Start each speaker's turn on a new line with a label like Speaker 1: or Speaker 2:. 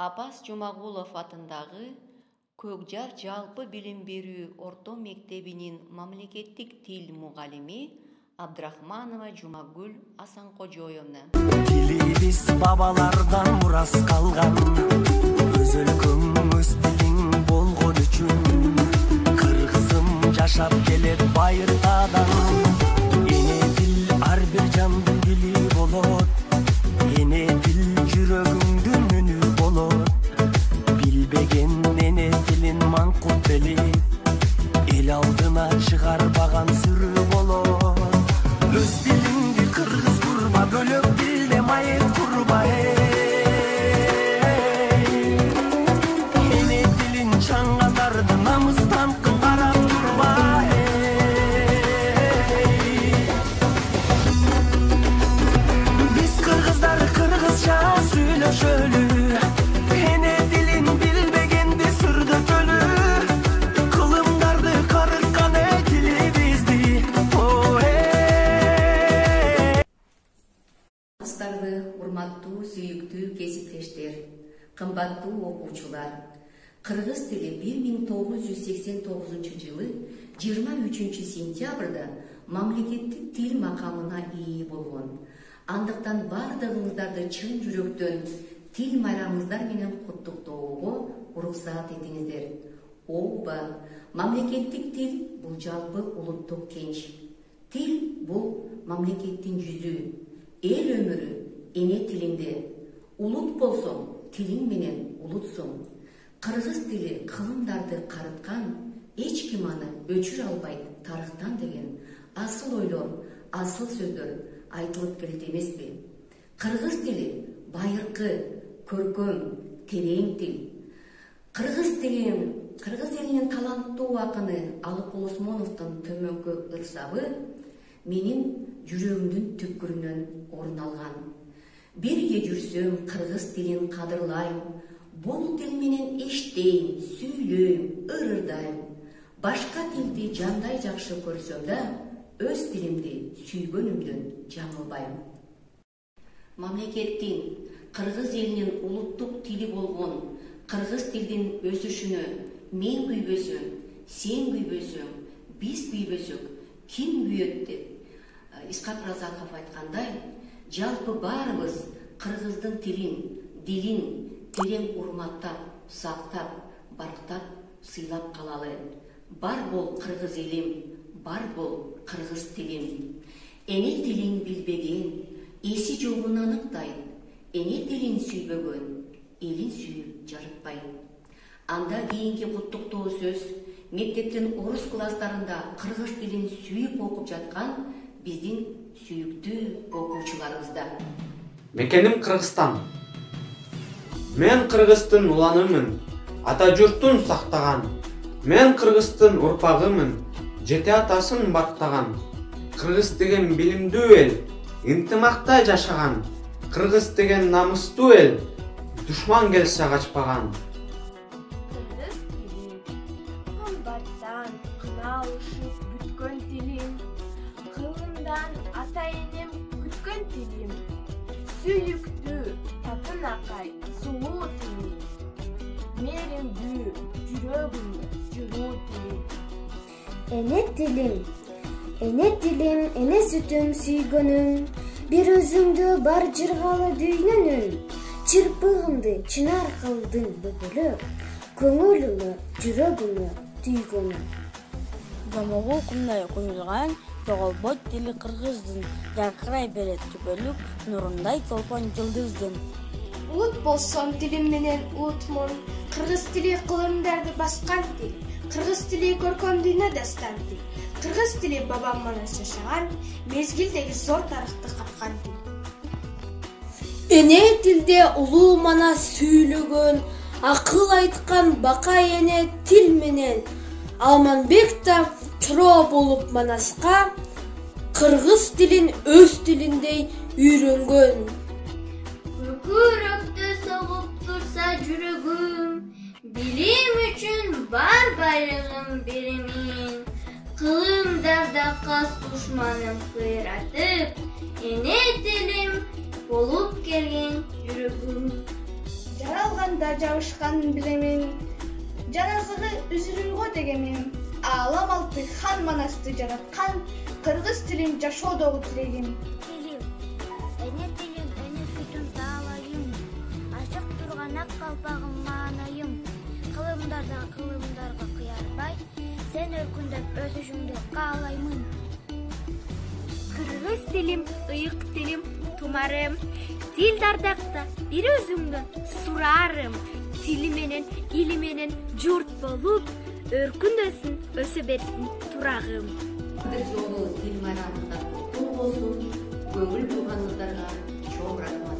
Speaker 1: Апас Жумагулов атындагы Көкжар жалпы билим берүү орто мектебинин мамлекеттик тил мугалими Абдрахманова Жумагүл Асанкожоевна.
Speaker 2: Тилибиз бабалардан мурас калган, өзөлкөң өз тилиң болгон үчүн. Кыргызым жашап келет байыртадан, эне тил ар бир жандын дили болот. Эне тил жүрөгүңдүн үнү болот. Билбеген эне тилин маңкут белип, эл алдына чыгарбаган сүрүү болот. Өз тилиңди кыргыз курма, бөлөк тилде майыт курба. Эне тилин чаңгандарды намыстан карап турба. Биз кыргыздар кыргызча сүйлөшөлү, эне тилин билбегенди сүрдөтөлү. Кылымдарды карыткан тилибизди.
Speaker 1: Урматтуу, сүйүктүү кесиптештер, кымбаттуу окуучулар. Кыргыз тили 1989 жылы 23 сентябрда мамлекеттик тил макамына ээ болгон. Андыктан бардыгыңыздарды чын жүрөктөн тил майрамыңыздар менен куттуктоого уруксаат этиңиздер. Ооба, мамлекеттик тил бул жалпы улуттук кенч. Тил бул мамлекеттин жүзү, эл өмүрү эне тилинде. Улут болсоң, тилиң менен улутсуң. Кыргыз тили кылымдарды карыткан, эч ким аны өчүрө албайт тарыхтан деген асыл ойлор, асыл сөздөр айтылып келет эмеспи? Кыргыз тили байыркы, көркөм, терең тил. Кыргыз элинин таланттуу акыны Алыкул Осмоновдун төмөнкү ырсабы менин жүрөгүмдүн түпкүрүнөн орун алган. Бирге жүрсөм, кыргыз тилин кадырлайм, бул тил менен эштейм, сүйлөйм, ырырдайм. Башка тилди жандай жакшы көрсөм да, өз тилимди сүйгөнүмдөн жаңылбайм. Мамлекеттин, кыргыз элинин улуттук тили болгон кыргыз тилдин өсүшүнө мен күйбөсөм, сен күйбөсөң, биз күйбөсөк, ким күйөт деп Исхак Разаков айткандай, жалпы баарыбыз кыргыздын тилин, дилин терең урматтап, сактап, барктап, сыйлап калалы. Бар бол кыргыз элим, бар бол кыргыз тилим. Эне тилин билбеген, эси жогун аныктайт. Эне тилин сүйбөгөн, элин сүйүп жаратпайт. Анда кийинки куттуктоо сөз мектептин орус класстарында кыргыз тилин сүйүп окуп жаткан биздин сүйүктүү окуучуларыбызда.
Speaker 3: Мекеним Кыргызстан. Мен кыргыздын уланымын, ата журтун сактаган. Мен кыргыздын урпагымын, жети атасын бактаган. Кыргыз деген билимдүү эл, ынтымакта жашаган. Кыргыз деген намыстуу эл, душман келсе качпаган.
Speaker 4: Кыргыз тилим, кымбаттан кыналышып бүткөн тилим, кылымдан ата энем күткөн тилим, сүйүктүү, татынакай, сулуу тилим, мээримдүү, жүрөгүмдө жүрүү тилим.
Speaker 5: Эне тилим, эне сүтүм сүйгөнүм, бир өзүңдү бар жыргалы дүйнөнүн. Чырпыгымды чынар кылдың бөгөлөп, көңүлүмө, жүрөгүмө түйгөнүм.
Speaker 6: Жомогул кумдай коюлган жоголбот тили кыргыздын, жаркырай берет түбөлүк нурундай толкон жылдыздын.
Speaker 4: Улут болсом тилим менен улутмун, кыргыз тили кылымдарды баскан тил, кыргыз тили көркөм дүйнө дастан тил, кыргыз тили бабам манас жашаган, мезгилдеги зор тарыхты капкан тил.
Speaker 5: Эне тилде улуу манас сүйлөгөн, акыл айткан бака эне тил менен. Алманбек да чуроо болуп манаска, кыргыз тилин өз тилиндей үйрөнгөн.
Speaker 7: Көкүрөктө согуп турса жүрөгүм, билим үчүн бар байлыгым беремин. Кылымдарда кас душманым кыйратып, эне тилим болуп келген жүрөгүм.
Speaker 4: Жаралганда да жабышканын билемин. Жаназыгы үзүлгө дегеним, Алам алты хан манасты жараткан, кыргыз тилин жашоодогу тилегим.
Speaker 8: Эне тилим, эне сүтүм таалайым, ачык турган ак калпагым маанайым. Кылымдарга кыярбай, сен өркүндөп өсүшүңдү каалаймын.
Speaker 9: Кыргыз тилим, ыйык тилим, тумарым. Тил дардакта бир өзүңдөн сурарым. Тили менен, или менен журт болуп, өркүндөсүн, өсө берсин турагым.
Speaker 1: Бир жолу тил майрамында куттуу болсун, көңүл бургандыктарга чоң рахмат.